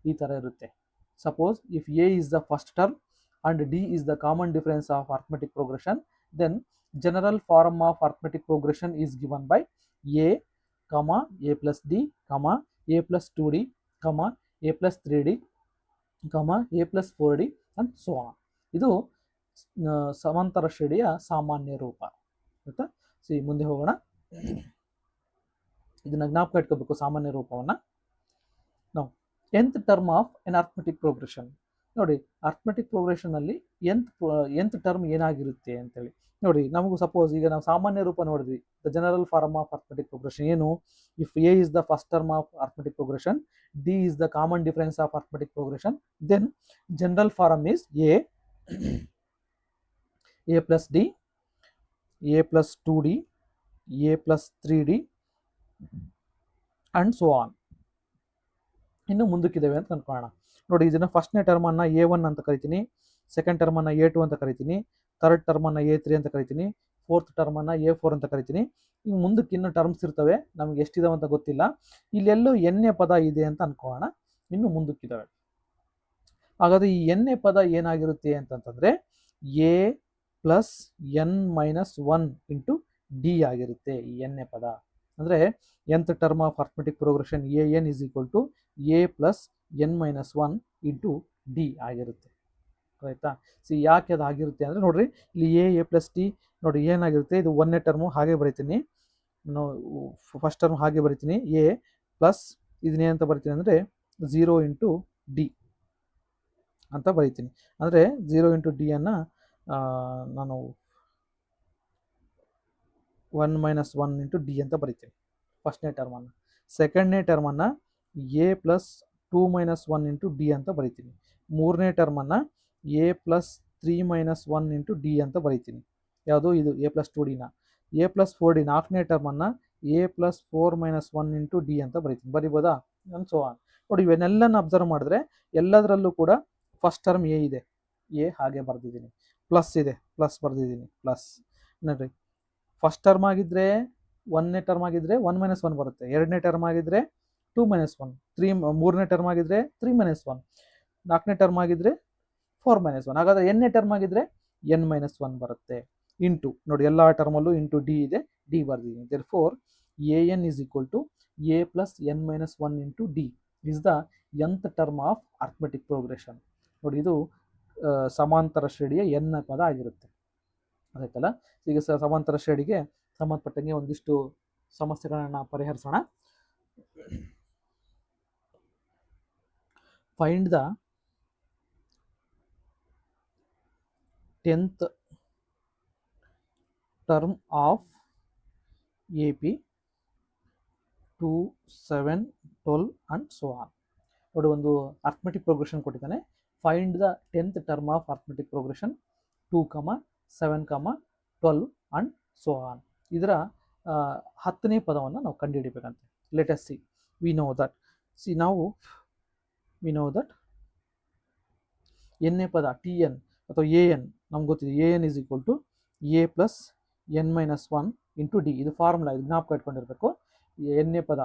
ಈ ತರ ಇರುತ್ತೆ. Suppose if a is the first term and d is the common difference of arithmetic progression, then general form of arithmetic progression is given by a, a plus d, a plus 2d, a plus 3d, a plus 4d and so on. ಇದು ಸಮಾಂತರ ಶ್ರೇಣಿಯ ಸಾಮಾನ್ಯ ರೂಪ. ಆಯ್ತಾ? ಮುಂದೆ ಹೋಗೋಣ. ಇದನ್ನ ಜ್ಞಾಪಕ ಇಟ್ಕೋಬೇಕು ಸಾಮಾನ್ಯ ರೂಪವನ್ನ. ನಾವು nth term of an arithmetic progression. ನೋಡಿ, ಅರ್ಥಮೆಟಿಕ್ ಪ್ರೋಗ್ರೆಷನ್ ಅಲ್ಲಿ nth ಟರ್ಮ್ ಏನಾಗಿರುತ್ತೆ ಅಂತೇಳಿ ನೋಡಿ. ನಮಗೂ ಸಪೋಸ್ ಈಗ ನಾವು ಸಾಮಾನ್ಯ ರೂಪ ನೋಡಿದ್ವಿ, the general form of arithmetic progression ಏನು, if a is the first term of arithmetic progression, d is the common difference of arithmetic progression, then general form is a plus d, a plus 2d, a plus 3d and so on. ಇನ್ನು ಮುಂದಕ್ಕಿದ್ದಾವೆ ಅಂತ ಅನ್ಕೊಳ್ಳೋಣ. ನೋಡಿ, ಇದನ್ನ ಫಸ್ಟ್ನೇ ಟರ್ಮ್ ಅನ್ನ a1 ಅಂತ ಕರಿತೀನಿ, ಸೆಕೆಂಡ್ ಟರ್ಮ್ ಅನ್ನ a2 ಅಂತ ಕರಿತೀನಿ, ಥರ್ಡ್ ಟರ್ಮ್ ಅನ್ನ a3 ಅಂತ ಕರಿತೀನಿ, ಫೋರ್ತ್ ಟರ್ಮ್ ಅನ್ನ a4 ಅಂತ ಕರಿತೀನಿ. ಈಗ ಮುಂದಕ್ಕೆ ಇನ್ನೂ ಟರ್ಮ್ಸ್ ಇರ್ತವೆ, ನಮ್ಗೆ ಎಷ್ಟಿದಾವೆ ಅಂತ ಗೊತ್ತಿಲ್ಲ. ಇಲ್ಲೆಲ್ಲೂ ಎನ್ನೇ ಪದ ಇದೆ ಅಂತ ಅನ್ಕೊಳ್ಳೋಣ, ಇನ್ನು ಮುಂದಕ್ಕಿದ್ದಾವೆ. ಹಾಗಾದ್ರೆ ಈ ಎನ್ನೇ ಪದ ಏನಾಗಿರುತ್ತೆ ಅಂತಂತಂದ್ರೆ a plus n-1 into d ಆಗಿರುತ್ತೆ ಈ ಎನ್ನೇ ಪದ. ಅಂದರೆ nth term of arithmetic progression an is equal to a plus n-1 into d ಆಗಿರುತ್ತೆ. ಆಯ್ತಾ? ಯಾಕೆ ಅದು ಆಗಿರುತ್ತೆ ಅಂದರೆ ನೋಡ್ರಿ, ಇಲ್ಲಿ a ಪ್ಲಸ್ ಡಿ ನೋಡಿ ಏನಾಗಿರುತ್ತೆ, ಇದು ಒಂದನೇ ಟರ್ಮು ಹಾಗೆ ಬರಿತೀನಿ, ನಾನು ಫಸ್ಟ್ ಟರ್ಮ್ ಹಾಗೆ ಬರಿತೀನಿ, ಎ ಪ್ಲಸ್ ಇದನ್ನೇನಂತ ಬರಿತೀನಿ ಅಂದರೆ 0 ಇಂಟು ಡಿ ಅಂತ ಬರಿತೀನಿ. ಅಂದರೆ 0 ಇಂಟು ಡಿ ಅನ್ನು ನಾನು 1 ಮೈನಸ್ 1 ಇಂಟು ಡಿ ಅಂತ ಬರಿತೀನಿ ಫಸ್ಟ್ನೇ ಟರ್ಮನ್ನು. ಸೆಕೆಂಡ್ನೇ ಟರ್ಮನ್ನು a plus 2 minus 1 into d ಅಂತ ಬರಿತೀನಿ. ಮೂರನೇ ಟರ್ಮನ್ನು a plus 3 minus 1 into d ಅಂತ ಬರಿತೀನಿ. ಯಾವುದು ಇದು ಎ ಪ್ಲಸ್ 2ಡಿನ. ಎ ಪ್ಲಸ್ 4ಡಿ ನಾಲ್ಕನೇ ಟರ್ಮನ್ನು a plus 4 minus 1 into d ಅಂತ ಬರಿತೀನಿ. ಬರಿಬೋದಾ? ನಾನು ಸೋ ಆನ್. ನೋಡಿ ಇವನ್ನೆಲ್ಲನ ಅಬ್ಸರ್ವ್ ಮಾಡಿದ್ರೆ ಎಲ್ಲದರಲ್ಲೂ ಕೂಡ ಫಸ್ಟ್ ಟರ್ಮ್ ಎ ಇದೆ, ಎ ಹಾಗೆ ಬರೆದಿದ್ದೀನಿ, ಪ್ಲಸ್ ಇದೆ, ಪ್ಲಸ್ ಬರೆದಿದ್ದೀನಿ, ಪ್ಲಸ್. ನೋಡಿರಿ ಫಸ್ಟ್ ಟರ್ಮ್ ಆಗಿದ್ದರೆ ಒಂದನೇ ಟರ್ಮ್ ಆಗಿದ್ದರೆ 1 ಮೈನಸ್ 1 ಬರುತ್ತೆ, ಎರಡನೇ ಟರ್ಮ್ ಆಗಿದ್ದರೆ 2 ಮೈನಸ್ 1, ಮೂರನೇ ಟರ್ಮ್ ಆಗಿದ್ದರೆ 3 ಮೈನಸ್ 1, ನಾಲ್ಕನೇ ಟರ್ಮ್ ಆಗಿದ್ದರೆ 4 ಮೈನಸ್ 1. ಹಾಗಾದರೆ ಎನ್ನೇ ಟರ್ಮ್ ಆಗಿದ್ದರೆ ಎನ್ ಮೈನಸ್ 1 ಬರುತ್ತೆ. ಇಂಟು ನೋಡಿ ಎಲ್ಲ ಟರ್ಮಲ್ಲೂ ಇಂಟು ಡಿ ಇದೆ, ಡಿ ಬರ್ದಿದ್ದೀನಿ. Therefore a n is equal to a plus n minus 1 into d is the nth term of arithmetic progression. ನೋಡಿ ಇದು ಸಮಾಂತರ ಶ್ರೇಣಿಯ ಎನ್ನ ಪದ ಆಗಿರುತ್ತೆ. ಆಯ್ತಲ್ಲ. ಈಗ ಸಮಾಂತರ ಶ್ರೇಣಿಗೆ ಸಂಬಂಧಪಟ್ಟಂಗೆ ಒಂದಿಷ್ಟು ಸಮಸ್ಯೆಗಳನ್ನು ಪರಿಹರಿಸೋಣ. Find the 10th term of AP 2, 7, 12 and so on. ನೋಡಿ ಒಂದು ಅರ್ಥಮೆಟಿಕ್ ಪ್ರೋಗ್ರೆಷನ್ ಕೊಟ್ಟಿದ್ದಾನೆ. Find the 10th term of arithmetic progression 2, 7, 12 and so on. ಇದರ 10ನೇ ಪದವನ್ನು ನಾವು ಕಂಡುಹಿಡಿಬೇಕಂತೆ. Let us see. We know that ಎನ್ನೇ ಪದ ಟಿ ಎನ್ ಅಥವಾ ಎ ಎನ್ ನಮ್ಗೆ ಗೊತ್ತಿದೆ. A n is equal to a plus n minus 1 into d. ಇದು ಫಾರ್ಮುಲಾ, ಇದು ಜ್ಞಾಪಕ ಇಟ್ಕೊಂಡಿರಬೇಕು. ಎನ್ನೇ ಪದ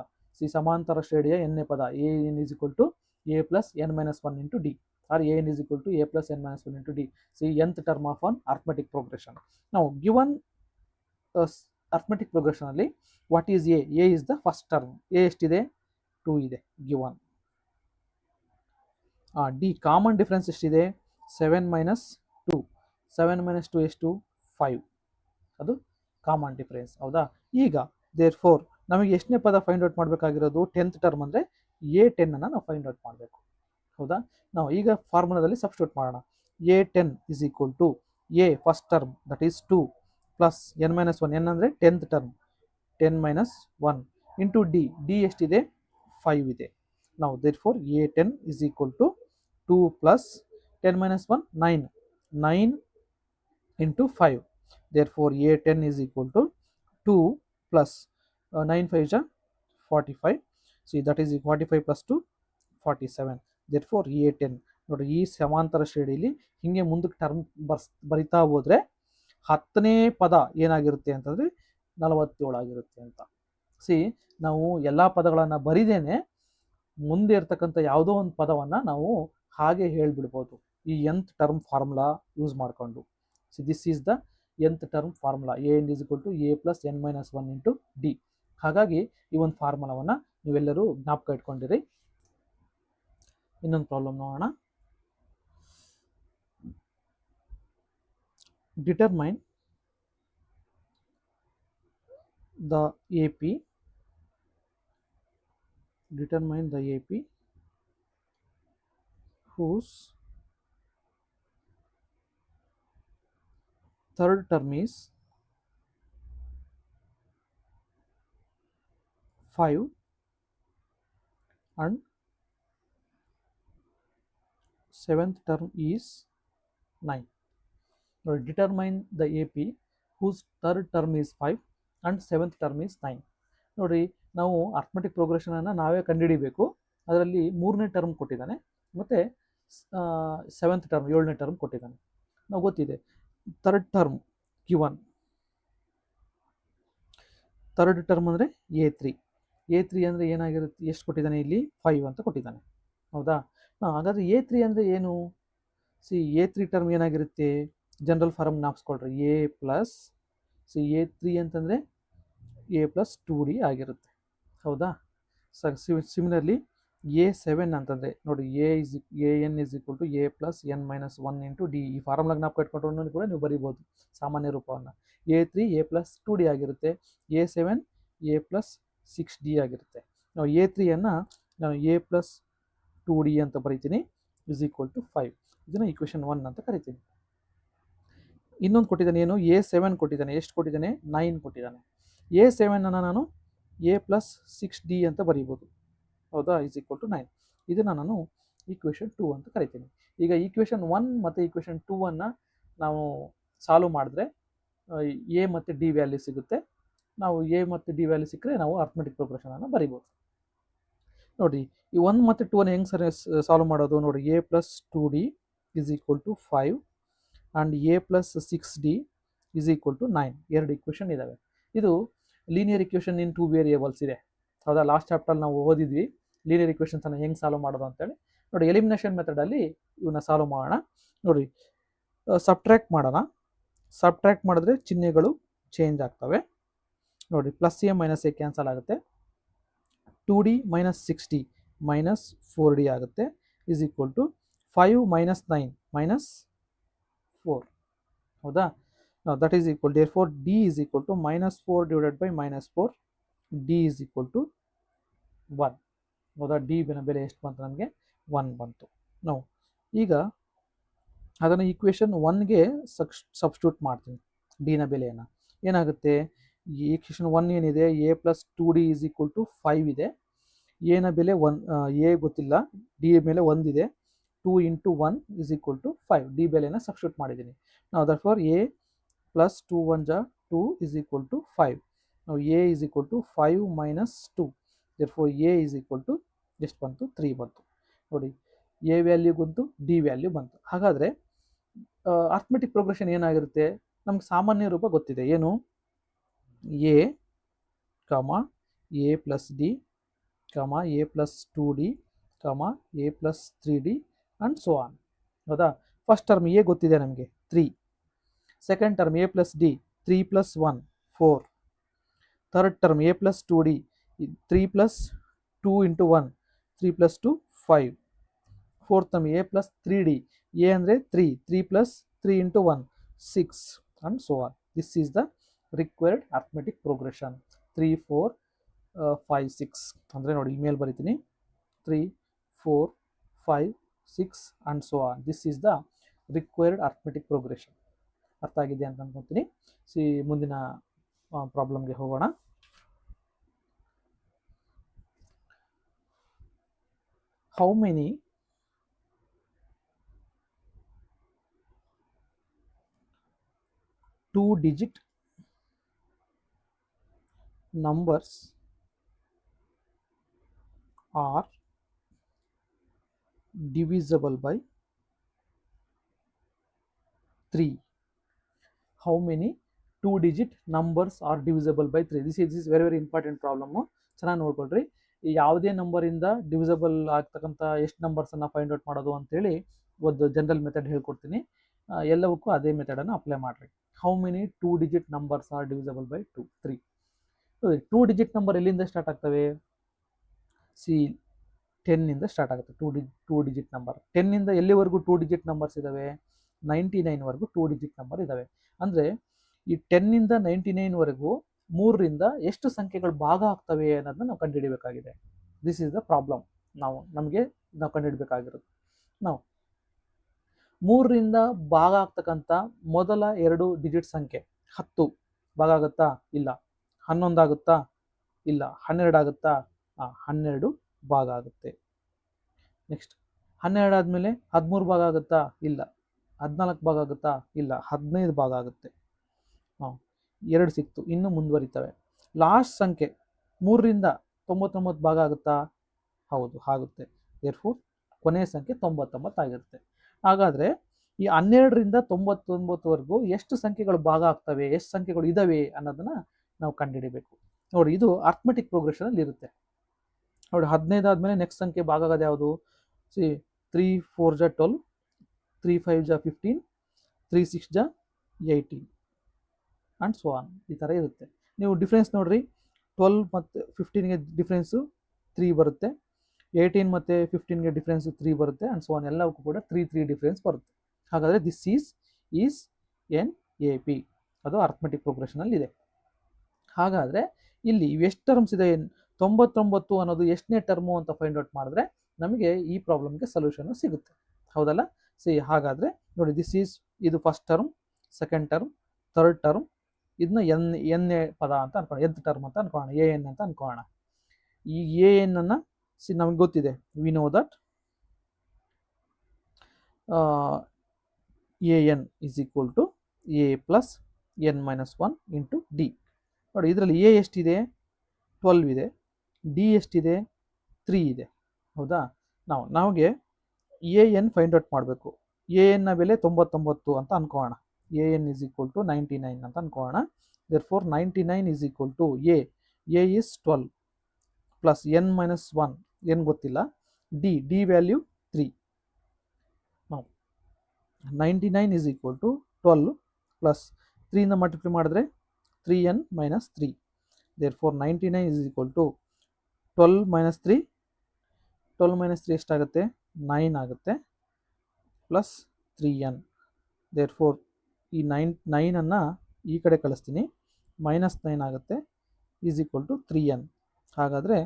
ಸಮಾಂತರ ಶ್ರೇಣಿಯ ಎನ್ನೇ ಪದ a n is equal to a plus n minus 1 into d, or a n is equal to a plus n minus 1 into d. nth term of an arithmetic progression. ನಾವು ಗಿವನ್ ಅರ್ಥಮೆಟಿಕ್ ಪ್ರೋಗ್ರೆಷನ್ ಅಲ್ಲಿ what is a? A is the first term. A ಎಷ್ಟಿದೆ? 2 ಇದೆ ಗಿವನ್. ಡಿ ಕಾಮನ್ ಡಿಫ್ರೆನ್ಸ್ ಎಷ್ಟಿದೆ? 7 ಮೈನಸ್ 2. 7 ಮೈನಸ್ 2 ಎಷ್ಟು? 5. ಅದು ಕಾಮನ್ ಡಿಫರೆನ್ಸ್. ಹೌದಾ? ಈಗ ದೇರ್ಫೋರ್ ನಮಗೆ ಎಷ್ಟನೇ ಪದ ಫೈಂಡ್ ಔಟ್ ಮಾಡಬೇಕಾಗಿರೋದು? 10th ಟರ್ಮ್ ಅಂದರೆ A10 ಅನ್ನು ನಾವು ಫೈಂಡ್ ಔಟ್ ಮಾಡಬೇಕು. ಹೌದಾ? ನಾವು ಈಗ ಫಾರ್ಮುಲಾದಲ್ಲಿ ಸಬ್ಸ್ಟಿಟ್ಯೂಟ್ ಮಾಡೋಣ. A10 is equal to a first term that is 2 plus n minus 1. N ಅಂದರೆ 10th term, 10 minus 1 into d. D ಎಷ್ಟಿದೆ? 5 ಇದೆ. ನಾವು therefore A10 is equal to 2 plus 10 minus 1 9, 9 into 5. Therefore A10 is equal to 2 plus 9 5 is 45. See that is 45 plus 2 47. Therefore A10. ನೋಡಿ ಈ ಸಮಾಂತರ ಶ್ರೇಣಿಯಲ್ಲಿ ಹಿಂಗೆ ಮುಂದಕ್ಕೆ ಟರ್ಮ್ ಬರಿತಾ ಹೋದ್ರೆ 10ನೇ ಪದ ಏನಾಗಿರುತ್ತೆ ಅಂತಂದರೆ 47 ಆಗಿರುತ್ತೆ ಅಂತ. ನಾವು ಎಲ್ಲ ಪದಗಳನ್ನು ಬರಿದೇನೆ ಮುಂದೆ ಇರ್ತಕ್ಕಂಥ ಯಾವುದೋ ಒಂದು ಪದವನ್ನು ನಾವು ಹಾಗೆ ಹೇಳಿಬಿಡ್ಬೋದು ಈ nth ಟರ್ಮ್ ಫಾರ್ಮುಲಾ ಯೂಸ್ ಮಾಡಿಕೊಂಡು. This is the nth term formula. A n is equal to a plus n minus 1 into d. ಹಾಗಾಗಿ ಈ ಒಂದು ಫಾರ್ಮುಲಾವನ್ನು ನೀವೆಲ್ಲರೂ ಜ್ಞಾಪಕ ಇಟ್ಕೊಂಡಿರಿ. ಇನ್ನೊಂದು ಪ್ರಾಬ್ಲಮ್ ನೋಡೋಣ. Determine the AP whose third term is 5 and 7th term is 9. Now determine the AP whose third term is 5 and 7th term is 9. ನೋಡಿ ನಾವು ಅರ್ಥಮೆಟಿಕ್ ಪ್ರೋಗ್ರೆಷನ್ ಅನ್ನು ನಾವೇ ಕಂಡುಹಿಡಿಬೇಕು. ಅದರಲ್ಲಿ 3ನೇ ಟರ್ಮ್ ಕೊಟ್ಟಿದ್ದಾನೆ ಮತ್ತು 7th ಟರ್ಮ್ 7ನೇ ಟರ್ಮ್ ಕೊಟ್ಟಿದ್ದಾನೆ. ನಾವು ಗೊತ್ತಿದೆ third term given. Third term ಅಂದರೆ A3. A3 ಅಂದರೆ ಏನಾಗಿರುತ್ತೆ? ಎಷ್ಟು ಕೊಟ್ಟಿದ್ದಾನೆ ಇಲ್ಲಿ? 5 ಅಂತ ಕೊಟ್ಟಿದ್ದಾನೆ. ಹೌದಾ? ಹಾಗಾದರೆ A3 ಅಂದರೆ ಏನು? A3 ಟರ್ಮ್ ಏನಾಗಿರುತ್ತೆ? ಜನರಲ್ ಫಾರ್ಮ್ ಜ್ಞಾಪಿಸ್ಕೊಳ್ರಿ. ಎ ಪ್ಲಸ್ A3 ಅಂತಂದರೆ ಎ ಪ್ಲಸ್ 2D ಆಗಿರುತ್ತೆ. ಹೌದಾ? ಸಿಮಿಲರ್ಲಿ A7 ಅಂತಂದರೆ ನೋಡಿ AN is equal to A plus n minus one into d. ಈ ಫಾರ್ಮುಲಾಗ ನಾವು ಕಟ್ಕೊಂಡು ಕೂಡ ನೀವು ಬರೀಬೋದು ಸಾಮಾನ್ಯ ರೂಪವನ್ನು. A3 A ಪ್ಲಸ್ 2D ಆಗಿರುತ್ತೆ. A7 A ಪ್ಲಸ್ 6D ಆಗಿರುತ್ತೆ. ನಾವು A3ಯನ್ನು ನಾನು A ಪ್ಲಸ್ 2D ಅಂತ ಬರೀತೀನಿ ಇಸ್ ಈಕ್ವಲ್ ಟು 5. ಇದನ್ನು ಈಕ್ವೇಷನ್ 1 ಅಂತ ಕರಿತೀನಿ. ಇನ್ನೊಂದು ಕೊಟ್ಟಿದ್ದಾನೆ, ಏನು A7 ಕೊಟ್ಟಿದ್ದಾನೆ. ಎಷ್ಟು ಕೊಟ್ಟಿದ್ದಾನೆ? 9 ಕೊಟ್ಟಿದ್ದಾನೆ. A7ಅನ್ನು ನಾನು A ಪ್ಲಸ್ 6D ಅಂತ ಬರೀಬೋದು, ಹೌದಾ, ಇಸ್ ಈಕ್ವಲ್ ಟು 9. ಇದನ್ನು ನಾನು ಈಕ್ವೇಷನ್ 2 ಅಂತ ಕರಿತೀನಿ. ಈಗ ಈಕ್ವೇಷನ್ 1 ಮತ್ತು ಈಕ್ವೇಷನ್ 2 ನಾವು ಸಾಲ್ವ್ ಮಾಡಿದ್ರೆ ಎ ಮತ್ತು ಡಿ ವ್ಯಾಲ್ಯೂ ಸಿಗುತ್ತೆ. ನಾವು ಎ ಮತ್ತು ಡಿ ವ್ಯಾಲ್ಯೂ ಸಿಕ್ಕರೆ ನಾವು ಅರ್ಥಮೆಟಿಕ್ ಪ್ರೋಗ್ರೆಷನನ್ನು ಬರಿಬೋದು. ನೋಡಿ, ಈ 1 ಮತ್ತು 2 ಹೆಂಗೆ ಸರಿ ಸಾಲ್ವ್ ಮಾಡೋದು ನೋಡಿ. A plus 2D is equal to 5 and A plus 6D is equal to 9. ಎರಡು ಇಕ್ವೇಷನ್ ಇದ್ದಾವೆ. ಇದು ಲೀನಿಯರ್ ಇಕ್ವೇಷನ್ ಇನ್ 2 ವೇರಿಯೇಬಲ್ಸ್ ಇದೆ, ಹೌದಾ. ಲಾಸ್ಟ್ ಚಾಪ್ಟರ್ ನಾವು ಓದಿದ್ವಿ ಲೀನಿಯರ್ ಇಕ್ವೇಷನ್ಸನ್ನು ಹೆಂಗೆ ಸಾಲ್ವ್ ಮಾಡೋದು ಅಂತೇಳಿ. ನೋಡಿ, ಎಲಿಮಿನೇಷನ್ ಮೆಥಡಲ್ಲಿ ಇವನ್ನ ಸಾಲ್ವ್ ಮಾಡೋಣ. ನೋಡಿ, ಸಬ್ಟ್ರ್ಯಾಕ್ಟ್ ಮಾಡೋಣ. ಸಬ್ಟ್ರ್ಯಾಕ್ಟ್ ಮಾಡಿದ್ರೆ ಚಿಹ್ನೆಗಳು ಚೇಂಜ್ ಆಗ್ತವೆ. ನೋಡಿ, plus a minus a cancel ಆಗುತ್ತೆ. 2D minus 6D minus 4D ಆಗುತ್ತೆ is equal to 5 minus 9 minus 4, ಹೌದಾ. That is equal therefore d is equal to minus 4 divided by minus 4. D is equal to 1, ಹೌದಾ. ಡಿ ಬೆಲೆ ಎಷ್ಟು ಬಂತು ನಮಗೆ? 1 ಬಂತು. ನಾವು ಈಗ ಅದನ್ನು ಈಕ್ವೇಷನ್ 1ಗೆ ಸಬ್ಸ್ಟಿಟ್ಯೂಟ್ ಮಾಡ್ತೀನಿ ಡಿನ ಬೆಲೆಯನ್ನು. ಏನಾಗುತ್ತೆ? ಈ ಈಕ್ವೇಷನ್ 1 ಏನಿದೆ, A plus 2D is equal to 5 ಇದೆ. ಎನ ಬೆಲೆ 1, ಎ ಗೊತ್ತಿಲ್ಲ, ಡಿ ಮೇಲೆ 1 ಇದೆ. 2 into 1 is equal to 5. D ಬೆಲೆನ ಸಬ್ಸ್ಟಿಟ್ಯೂಟ್ ಮಾಡಿದ್ದೀನಿ ನಾವು. ದರ್ಫೋರ್ A ಪ್ಲಸ್ 2 1 ಜಾ 2 ಈಸ್ ಈಕ್ವಲ್ ಟು 5. ನಾವು A is equal to 5 minus 2. Therefore A is equal to ಎಷ್ಟು ಬಂತು? 3 ಬಂತು. ನೋಡಿ, ಎ ವ್ಯಾಲ್ಯೂ ಬಂತು, ಡಿ ವ್ಯಾಲ್ಯೂ ಬಂತು. ಹಾಗಾದರೆ ಅರ್ಥಮೆಟಿಕ್ ಪ್ರೋಗ್ರೆಷನ್ ಏನಾಗಿರುತ್ತೆ? ನಮ್ಗೆ ಸಾಮಾನ್ಯ ರೂಪ ಗೊತ್ತಿದೆ, ಏನು? A comma A plus D comma A plus 2D comma A plus 3D and so on, ಹೌದಾ. ಫಸ್ಟ್ ಟರ್ಮ್ ಎ ಗೊತ್ತಿದೆ ನಮಗೆ 3. Second term A plus D 3 plus 1 4. Third term A plus 2D 3 plus 2 into 1 3 plus 2 5. Fourth term A plus 3D, A ಅಂದರೆ 3 plus 3 into 1 6 and so on. This is the required arithmetic progression. 3 4 5 6 ಅಂದರೆ ನೋಡಿ, ಇಮೇಲ್ ಬರಿತೀನಿ 3 4 5 6 and so on. This is the required arithmetic progression. ಅರ್ಥ ಆಗಿದೆ ಅಂತ ಅನ್ಕೊತೀನಿ. ಮುಂದಿನ ಪ್ರಾಬ್ಲಮ್ಗೆ ಹೋಗೋಣ. How many two-digit numbers are divisible by 3? How many two-digit numbers are divisible by 3? This is very important problem. ಚೆನ್ನಾಗಿ ನೋಡ್ಕೊಳ್ರಿ. ಯಾವುದೇ ನಂಬರಿಂದ ಡಿವಿಸಬಲ್ ಆಗ್ತಕ್ಕಂಥ ಎಷ್ಟು ನಂಬರ್ಸನ್ನು ಫೈಂಡ್ ಔಟ್ ಮಾಡೋದು ಅಂತೇಳಿ ಒಂದು ಜನರಲ್ ಮೆಥಡ್ ಹೇಳ್ಕೊಡ್ತೀನಿ. ಎಲ್ಲವಕ್ಕೂ ಅದೇ ಮೆಥಡನ್ನು ಅಪ್ಲೈ ಮಾಡಿರಿ. How many two-digit numbers are divisible by 3? two-digit number ಎಲ್ಲಿಂದ ಸ್ಟಾರ್ಟ್ ಆಗ್ತವೆ? 10 ಇಂದ ಸ್ಟಾರ್ಟ್ ಆಗುತ್ತೆ two-digit ನಂಬರ್. 10 ಇಂದ ಎಲ್ಲಿವರೆಗೂ two-digit ನಂಬರ್ಸ್ ಇದ್ದಾವೆ? 99 ವರೆಗೂ two-digit ನಂಬರ್ ಇದ್ದಾವೆ. ಅಂದರೆ ಈ 10 ಇಂದ 99 ವರೆಗೂ 3ರಿಂದ ಎಷ್ಟು ಸಂಖ್ಯೆಗಳು ಭಾಗ ಆಗ್ತವೆ ಅನ್ನೋದನ್ನ ನಾವು ಕಂಡುಹಿಡಬೇಕಾಗಿದೆ. This is the problem. ನಾವು ಕಂಡುಹಿಡಬೇಕಾಗಿರೋದು. ನಾವು 3ರಿಂದ ಭಾಗ ಆಗ್ತಕ್ಕಂಥ ಮೊದಲ 2 ಡಿಜಿಟ್ ಸಂಖ್ಯೆ 10 ಭಾಗ ಆಗುತ್ತಾ? ಇಲ್ಲ. 11 ಆಗುತ್ತಾ? ಇಲ್ಲ. 12 ಆಗುತ್ತಾ? 12 ಭಾಗ ಆಗುತ್ತೆ. ನೆಕ್ಸ್ಟ್ 12 ಆದಮೇಲೆ 13 ಭಾಗ ಆಗುತ್ತಾ? ಇಲ್ಲ. 14 ಭಾಗ ಆಗುತ್ತಾ? ಇಲ್ಲ. 15 ಭಾಗ ಆಗುತ್ತೆ. 2 ಸಿಕ್ತು, ಇನ್ನು ಮುಂದುವರಿತವೆ. ಲಾಸ್ಟ್ ಸಂಖ್ಯೆ 3ರಿಂದ 99 ಭಾಗ ಆಗುತ್ತಾ? ಹೌದು, ಆಗುತ್ತೆ. ದೇರ್ಫೋರ್ ಕೊನೆಯ ಸಂಖ್ಯೆ 99 ಆಗಿರುತ್ತೆ. ಹಾಗಾದರೆ ಈ 12ರಿಂದ 99ವರೆಗೂ ಎಷ್ಟು ಸಂಖ್ಯೆಗಳು ಭಾಗ ಆಗ್ತವೆ, ಎಷ್ಟು ಸಂಖ್ಯೆಗಳು ಇದ್ದಾವೆ ಅನ್ನೋದನ್ನು ನಾವು ಕಂಡುಹಿಡಿಬೇಕು. ನೋಡಿ, ಇದು ಅರ್ಥಮೆಟಿಕ್ ಪ್ರೋಗ್ರೆಷನಲ್ಲಿ ಇರುತ್ತೆ. ನೋಡಿ, 15 ಆದಮೇಲೆ ನೆಕ್ಸ್ಟ್ ಸಂಖ್ಯೆ ಭಾಗ ಆಗೋದು ಯಾವುದು? 3 4 ಜಾ 12, 3 5 ಜಾ 15, 3 6 ಜಾ 18 ಆ್ಯಂಡ್ ಸೋ ಆನ್. ಈ ಥರ ಇರುತ್ತೆ. ನೀವು ಡಿಫ್ರೆನ್ಸ್ ನೋಡ್ರಿ, 12 ಮತ್ತು 15ಗೆ ಡಿಫ್ರೆನ್ಸು 3 ಬರುತ್ತೆ. 18 ಮತ್ತು 15ಗೆ ಡಿಫ್ರೆನ್ಸ್ 3 ಬರುತ್ತೆ ಆ್ಯಂಡ್ ಸೊ ಆನ್ ಎಲ್ಲವಕ್ಕೂ ಕೂಡ 3 ಡಿಫ್ರೆನ್ಸ್ ಬರುತ್ತೆ. ಹಾಗಾದರೆ this is N A P, ಅದು ಅರ್ಥಮೆಟಿಕ್ ಪ್ರೋಗ್ರೆಷನಲ್ಲಿ ಇದೆ. ಹಾಗಾದರೆ ಇಲ್ಲಿ ಎಷ್ಟು ಟರ್ಮ್ಸ್ ಇದೆ, 99 ಅನ್ನೋದು ಎಷ್ಟನೇ ಟರ್ಮು ಅಂತ ಫೈಂಡ್ ಔಟ್ ಮಾಡಿದ್ರೆ ನಮಗೆ ಈ ಪ್ರಾಬ್ಲಮ್ಗೆ ಸೊಲ್ಯೂಷನ್ ಸಿಗುತ್ತೆ, ಹೌದಲ್ಲ? ಹಾಗಾದರೆ ನೋಡಿ, ಇದು first term, second term, third term, ಇದನ್ನ ಎನ್ ಎ ಪದ ಅಂತ ಅನ್ಕೊಳ್ಳೋಣ, ಎದ್ ಟರ್ಮ್ ಅಂತ ಅನ್ಕೊಳ್ಳೋಣ, ಎ ಎನ್ ಅಂತ ಅನ್ಕೊಳ್ಳೋಣ. ಈ ಎ ಎನ್ ಅನ್ನು ನಮಗೆ ಗೊತ್ತಿದೆ, we know that a n is equal to a plus n minus 1 into d. ನೋಡಿ, ಇದರಲ್ಲಿ ಎ ಎಷ್ಟಿದೆ, 12 ಇದೆ, ಡಿ ಎಷ್ಟಿದೆ, 3 ಇದೆ, ಹೌದಾ? ನಮಗೆ ಎ ಎನ್ ಫೈಂಡ್ ಔಟ್ ಮಾಡಬೇಕು. ಎ ಎನ್ನ ಬೆಲೆ 99 ಅಂತ ಅನ್ಕೋಣ. A n is equal to 99 ಅಂತ ಅನ್ಕೋಣ. Therefore 99 is equal to a is 12 plus n minus 1, n ಗೊತ್ತಿಲ್ಲ, ಡಿ ವ್ಯಾಲ್ಯೂ 3. ನಾವು 99 ಇಸ್ ಈಕ್ವಲ್ ಟು 12 ಪ್ಲಸ್ 3ಇಂದ ಮಲ್ಟಿಪ್ಲೈ ಮಾಡಿದ್ರೆ 3n minus 3. Therefore 99 is equal to 12 minus 3, 12 minus 3 ಎಷ್ಟಾಗುತ್ತೆ, 9 ಆಗುತ್ತೆ, ಪ್ಲಸ್ 3n. ದೇರ್ಫೋರ್ ಈ 9ಅನ್ನು ಈ ಕಡೆ ಕಳಿಸ್ತೀನಿ, ಮೈನಸ್ 9 ಆಗುತ್ತೆ, ಈಸ್ ಈಕ್ವಲ್ ಟು 3n. ಹಾಗಾದರೆ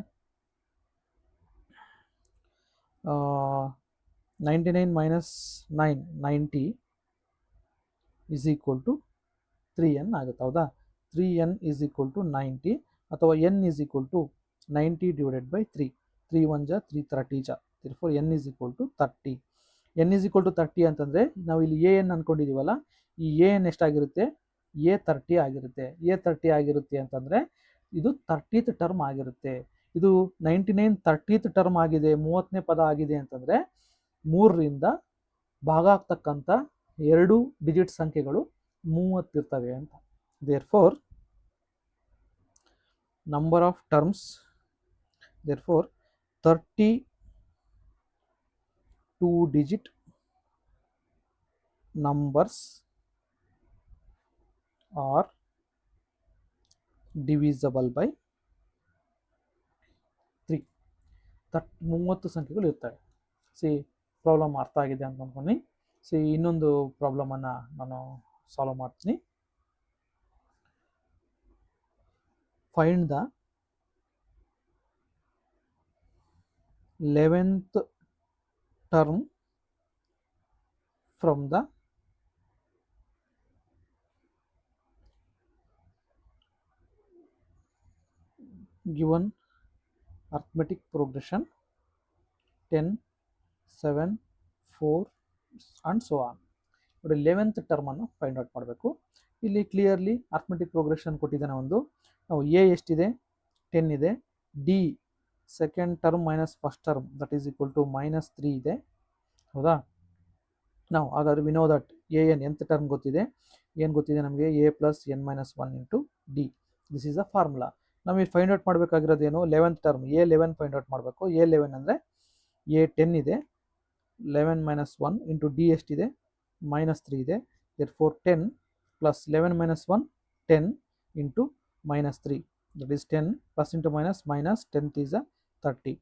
99 minus 9, 90 is equal to 3n ಆಗುತ್ತೆ, ಹೌದಾ? 3n ಈಸ್ ಈಕ್ವಲ್ ಟು 90, ಅಥವಾ n is equal to 90 divided by 3. 3 1 ಜಾ 3 30 ಜಾ, therefore n is equal to 30. n is equal to 30 ಅಂತಂದರೆ ನಾವು ಇಲ್ಲಿ ಎ ಎನ್ ಅಂದ್ಕೊಂಡಿದ್ದೀವಲ್ಲ, ಈ ಎ ಎನ್ ಎಷ್ಟಾಗಿರುತ್ತೆ, ಎ 30 ಆಗಿರುತ್ತೆ. ಎ 30 ಆಗಿರುತ್ತೆ ಅಂತಂದರೆ ಇದು 30th ಟರ್ಮ್ ಆಗಿರುತ್ತೆ. ಇದು 99 30th ಟರ್ಮ್ ಆಗಿದೆ, 30ನೇ ಪದ ಆಗಿದೆ ಅಂತಂದರೆ 3ರಿಂದ ಭಾಗ ಆಗ್ತಕ್ಕಂಥ 2 ಡಿಜಿಟ್ ಸಂಖ್ಯೆಗಳು 30 ಇರ್ತವೆ ಅಂತ. Therefore number of terms, therefore 32 digit numbers are divisible by 3. 30 ಸಂಖ್ಯೆಗಳು ಇರ್ತವೆ. ಪ್ರಾಬ್ಲಮ್ ಅರ್ಥ ಆಗಿದೆ ಅಂತ ಅನ್ಕೊಂಡು ಇನ್ನೊಂದು ಪ್ರಾಬ್ಲಮನ್ನು ನಾನು ಸಾಲ್ವ್ ಮಾಡ್ತೀನಿ. Find the 11th term from the given arithmetic progression 10, 7, 4 and so on. ನೋಡಿ, 11th ಟರ್ಮನ್ನು ಫೈಂಡ್ ಔಟ್ ಮಾಡಬೇಕು. ಇಲ್ಲಿ ಕ್ಲಿಯರ್ಲಿ ಅರ್ಥಮೆಟಿಕ್ ಪ್ರೋಗ್ರೆಷನ್ ಕೊಟ್ಟಿದ್ದಾನೆ ಒಂದು. ನಾವು ಎ ಎಷ್ಟಿದೆ, 10 ಇದೆ, d second term minus first term that is equal to minus 3 ಇದೆ, ಹೌದಾ? ನಾವು ಹಾಗಾದರೆ we know that a n nth term ಗೊತ್ತಿದೆ. ಏನು ಗೊತ್ತಿದೆ ನಮಗೆ, a plus n minus 1 into d. This is a formula. ನಮಗೆ ಫೈಂಡ್ ಔಟ್ ಮಾಡಬೇಕಾಗಿರೋದೇನು, 11th term a 11 find out ಮಾಡಬೇಕು. ಎ 11 ಅಂದರೆ ಎ 10 ಇದೆ, 11 ಮೈನಸ್ 1 ಇಂಟು ಡಿ ಎಷ್ಟಿದೆ, ಮೈನಸ್ 3 ಇದೆ. Therefore 10 plus 11 minus 1, 10 into minus 3 that is 10 plus into minus 10th is 30,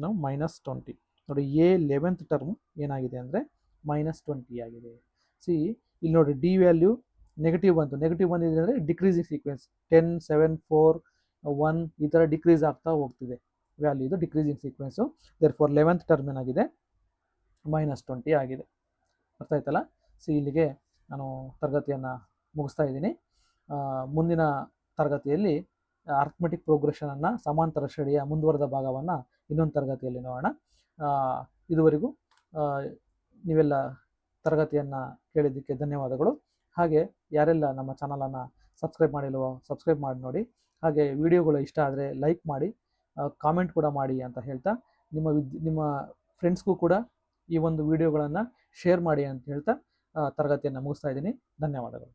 ನಾವು ಮೈನಸ್ 20. ನೋಡಿ, ಎ 11th ಟರ್ಮ್ ಏನಾಗಿದೆ ಅಂದರೆ ಮೈನಸ್ 20 ಆಗಿದೆ. ಇಲ್ಲಿ ನೋಡಿ, ಡಿ ವ್ಯಾಲ್ಯೂ ನೆಗೆಟಿವ್ ಬಂತು. ನೆಗೆಟಿವ್ ಬಂದಿದೆ ಅಂದರೆ ಡಿಕ್ರೀಸಿಂಗ್ ಸೀಕ್ವೆನ್ಸ್, 10, 7, 4, 1 ಈ ಥರ ಡಿಕ್ರೀಸ್ ಆಗ್ತಾ ಹೋಗ್ತಿದೆ ವ್ಯಾಲ್ಯೂ. ಇದು decreasing sequence. Therefore 11th term ಏನಾಗಿದೆ, ಮೈನಸ್ 20 ಆಗಿದೆ. ಅರ್ಥ ಆಯ್ತಲ್ಲ? ಇಲ್ಲಿಗೆ ನಾನು ತರಗತಿಯನ್ನು ಮುಗಿಸ್ತಾ ಇದ್ದೀನಿ. ಮುಂದಿನ ತರಗತಿಯಲ್ಲಿ ಅರ್ಥಮೆಟಿಕ್ ಪ್ರೋಗ್ರೆಷನನ್ನು, ಸಮಾಂತರ ಶ್ರೇಣಿಯ ಮುಂದುವರೆದ ಭಾಗವನ್ನು ಇನ್ನೊಂದು ತರಗತಿಯಲ್ಲಿ ನೋಡೋಣ. ಇದುವರೆಗೂ ನೀವೆಲ್ಲ ತರಗತಿಯನ್ನು ಕೇಳಿದ್ದಕ್ಕೆ ಧನ್ಯವಾದಗಳು. ಹಾಗೆ ಯಾರೆಲ್ಲ ನಮ್ಮ ಚಾನಲನ್ನು ಸಬ್ಸ್ಕ್ರೈಬ್ ಮಾಡಿಲ್ವೋ ಸಬ್ಸ್ಕ್ರೈಬ್ ಮಾಡಿ ನೋಡಿ. ಹಾಗೆ ವಿಡಿಯೋಗಳು ಇಷ್ಟ ಆದರೆ ಲೈಕ್ ಮಾಡಿ, ಕಾಮೆಂಟ್ ಕೂಡ ಮಾಡಿ ಅಂತ ಹೇಳ್ತಾ, ನಿಮ್ಮ ಫ್ರೆಂಡ್ಸ್ಗೂ ಕೂಡ ಈ ಒಂದು ವಿಡಿಯೋಗಳನ್ನು ಶೇರ್ ಮಾಡಿ ಅಂತ ಹೇಳ್ತಾ ತರಗತಿಯನ್ನು ಮುಗಿಸ್ತಾ ಇದ್ದೀನಿ. ಧನ್ಯವಾದಗಳು.